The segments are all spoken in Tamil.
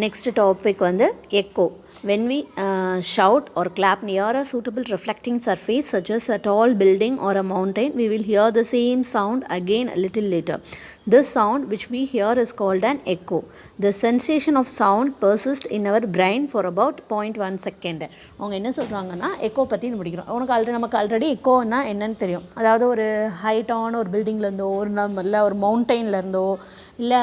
Next topic வந்து echo. When we shout or clap near a suitable reflecting surface such as a tall building or a mountain, we will hear the same sound again a little later. This sound which we hear is called an echo. The sensation of sound persists in our brain for about 0.1 second. அவங்க என்ன சொல்கிறாங்கன்னா எக்கோ பற்றி முடிக்கிறோம். நமக்கு ஆல்ரெடி எக்கோன்னா என்னன்னு தெரியும். அதாவது ஒரு ஹைட்டான ஒரு பில்டிங்லேருந்தோ இல்லை ஒரு மவுண்டெயின்லேருந்தோ இல்லை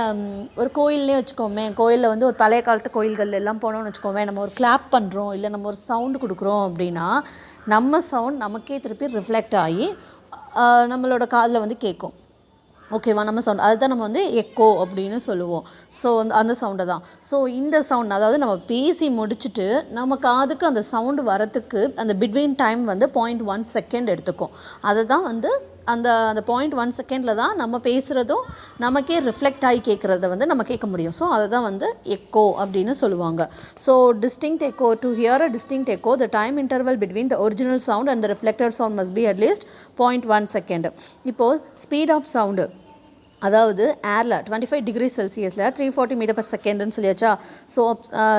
ஒரு கோயில்னே வச்சுக்கோமே, கோயிலில் வந்து ஒரு பழைய காலத்து கோயில்கள் எல்லாம் போனோம்னு வச்சுக்கோமே, நம்ம ஒரு கிளாப் பண்ணுறோம் இல்லை நம்ம ஒரு சவுண்டு கொடுக்குறோம் அப்படின்னா நம்ம சவுண்ட் நமக்கே திருப்பி ரிஃப்ளெக்ட் ஆகி நம்மளோட காதில் வந்து கேட்கும். ஓகேவா? நம்ம சவுண்ட் அதுதான் நம்ம வந்து எக்கோ அப்படின்னு சொல்லுவோம். ஸோ அந்த சவுண்டை தான். ஸோ இந்த சவுண்ட் அதாவது நம்ம பேசி முடிச்சுட்டு நம்ம காதுக்கு அந்த சவுண்டு வரத்துக்கு அந்த பிட்வீன் டைம் வந்து 0.1 செகண்ட் எடுத்துக்கும். அதை தான் வந்து அந்த 0.1 செகண்டில் தான் நம்ம பேசுகிறதும் நமக்கே ரிஃப்ளெக்ட் ஆகி கேட்குறத வந்து நம்ம கேட்க முடியும். ஸோ அதை தான் வந்து எக்கோ அப்படின்னு சொல்லுவாங்க. So distinct echo, to hear a distinct echo the time interval between the original sound and the reflected sound must be at least 0.1 second. இப்போது ஸ்பீட் ஆஃப் சவுண்டு அதாவது ஏரில் 25 டிகிரி செல்சியஸில் 340 மீட்டர் பர் செகண்ட்னு சொல்லியாச்சா. So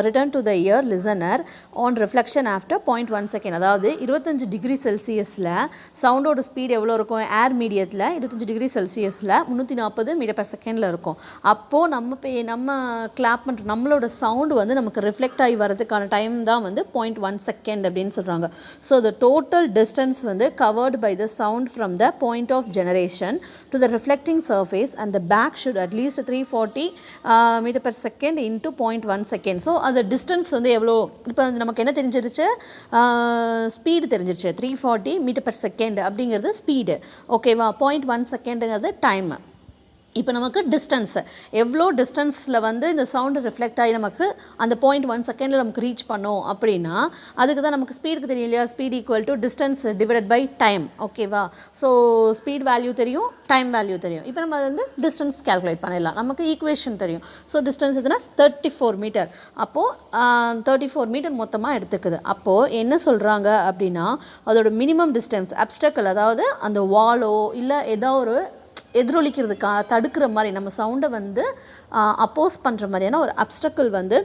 return to the ear listener on reflection after 0.1 second. அதாவது 25 டிகிரி செல்சியஸில் சவுண்டோட ஸ்பீட் எவ்வளோ இருக்கும்? ஏர் மீடியத்தில் 25 டிகிரி செல்சியஸில் 340 மீட்டர் பர் செகண்டில் இருக்கும். அப்போது நம்ம கிளாப் பண்ணுற நம்மளோட சவுண்டு வந்து நமக்கு ரிஃப்ளெக்ட் ஆகி வரதுக்கான டைம் தான் வந்து 0.1 செகண்ட் அப்படின்னு சொல்கிறாங்க. ஸோ த டோட்டல் டிஸ்டன்ஸ் வந்து covered by the sound from the point of generation to the reflecting surface and the back should at least 340 meter per second into 0.1 second. So அந்த டிஸ்டன்ஸ் வந்து எவ்வளோ? இப்போ நமக்கு என்ன தெரிஞ்சிருச்சு? ஸ்பீடு தெரிஞ்சிருச்சு. 340 மீட்டர் பர் செகண்ட் அப்படிங்கிறது ஸ்பீடு. ஓகேவா? 0.1 செகண்டுங்கிறது டைம். இப்போ நமக்கு டிஸ்டன்ஸு எவ்வளோ டிஸ்டன்ஸில் வந்து இந்த சவுண்டு ரிஃப்ளெக்ட் ஆகி நமக்கு அந்த 0.1 செகண்டில் நமக்கு ரீச் பண்ணோம் அப்படின்னா அதுக்கு தான் நமக்கு ஸ்பீடுக்கு தெரியும் இல்லையா? Speed equal to distance divided by time. ஓகேவா? ஸோ ஸ்பீட் வேல்யூ தெரியும், டைம் வேல்யூ தெரியும். இப்போ நம்ம வந்து டிஸ்டன்ஸ் கேல்குலேட் பண்ணிடலாம். நமக்கு ஈக்குவேஷன் தெரியும். ஸோ டிஸ்டன்ஸ் எதுனா 34 மீட்டர். அப்போது 34 மீட்டர் மொத்தமாக எடுத்துக்குது. அப்போது என்ன சொல்கிறாங்க அப்படின்னா அதோட மினிமம் டிஸ்டன்ஸ் அப்ஸ்டக்கல், அதாவது அந்த வாலோ இல்லை ஏதோ ஒரு எதிரொலிக்கிறதுக்காக தடுக்கிற மாதிரி நம்ம சவுண்டை வந்து அப்போஸ் பண்ணுற மாதிரியான ஒரு அப்ஸ்டக்கிள் வந்து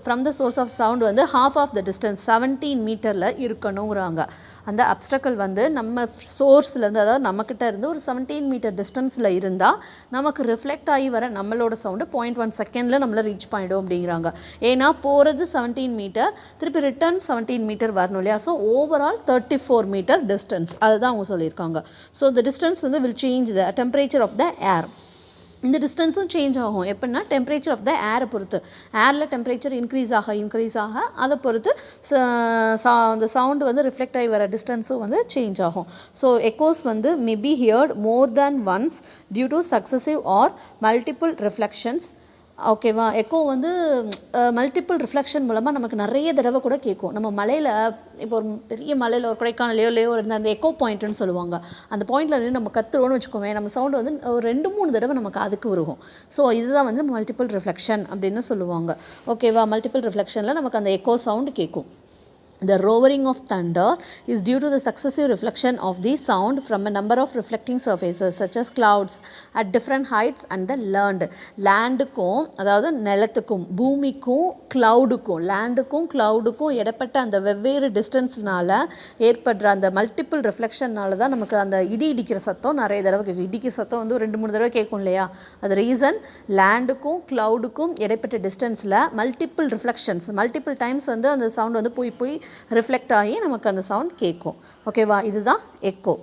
from the source of sound வந்து half ஆஃப் த டிஸ்டன்ஸ் 17 மீட்டரில் இருக்கணுங்கிறாங்க. அந்த அப்ஸ்டக்கிள் வந்து நம்ம சோர்ஸ்லேருந்து, அதாவது நம்மக்கிட்ட இருந்து ஒரு 17 மீட்டர் டிஸ்டன்ஸில் இருந்தால் நமக்கு ரிஃப்ளெக்ட் ஆகி வர நம்மளோட சவுண்டு 0.1 செகண்டில் நம்மளை ரீச் பண்ணிடும் அப்படிங்கிறாங்க. ஏன்னா போகிறது 17 மீட்டர், திருப்பி ரிட்டர்ன் 17 மீட்டர் வரணும் இல்லையா? ஸோ ஓவரால் 34 மீட்டர் டிஸ்டன்ஸ் அதுதான் அவங்க சொல்லியிருக்காங்க. ஸோ த டிஸ்டன்ஸ் வந்து will change the temperature of the air. இந்த டிஸ்டன்ஸும் சேஞ்ச் ஆகும். எப்படின்னா டெம்பரேச்சர் ஆஃப் த ஏரை பொறுத்து. ஏரில் டெம்பரேச்சர் இன்க்ரீஸ் ஆக அதை பொறுத்து அந்த சவுண்டு வந்து ரிஃப்ளெக்ட் ஆகி வர டிஸ்டன்ஸும் வந்து சேஞ்ச் ஆகும். ஸோ எக்கோஸ் வந்து may be heard more than once due to successive or multiple reflections. ஓகேவா? எக்கோ வந்து மல்டிபிள் ரிஃப்ளெக்ஷன் மூலமாக நமக்கு நிறைய தடவை கூட கேட்கும். நம்ம மலையில் இப்போ ஒரு பெரிய மலையில் ஒரு கொடைக்கானலையோ ஒரு அந்த எக்கோ பாயிண்ட்டுன்னு சொல்லுவாங்க. அந்த பாயிண்டில் நின்று நம்ம கத்துறோன்னு வச்சுக்கோமே, நம்ம சவுண்டு வந்து ஒரு 2-3 தடவை நமக்கு அதுக்கு வருகும். ஸோ இதுதான் வந்து மல்டிபிள் ரிஃப்ளெக்ஷன் அப்படின்னு சொல்லுவாங்க. ஓகேவா? மல்டிபிள் ரிஃப்ளெக்ஷனில் நமக்கு அந்த எக்கோ சவுண்டு கேட்கும். The roaring of thunder is due to the successive reflection of the sound from a number of reflecting surfaces such as clouds at different heights and the land. லேண்டுக்கும் அதாவது நிலத்துக்கும் பூமிக்கும் க்ளவுடுக்கும் லேண்டுக்கும் க்ளவுடுக்கும் இடப்பட்ட அந்த வெவ்வேறு டிஸ்டன்ஸ்னால ஏற்படுற அந்த மல்டிபிள் ரிஃப்ளெக்ஷன்னால தான் நமக்கு அந்த இடிக்கிற சத்தம் நிறைய தடவை கேட்கும். இடிக்கிற சத்தம் வந்து 2-3 தடவை கேட்கும் இல்லையா? அது ரீசன் லேண்டுக்கும் க்ளவுடுக்கும் இடைப்பட்ட டிஸ்டன்ஸில் மல்டிபிள் ரிஃப்ளெக்ஷன்ஸ் மல்டிபிள் டைம்ஸ் வந்து அந்த சவுண்ட் வந்து போய் ரிஃப்ளெக்ட் ஆகி நமக்கு அந்த சவுண்ட் கேட்கும். ஓகேவா? இதுதான் எக்கோ.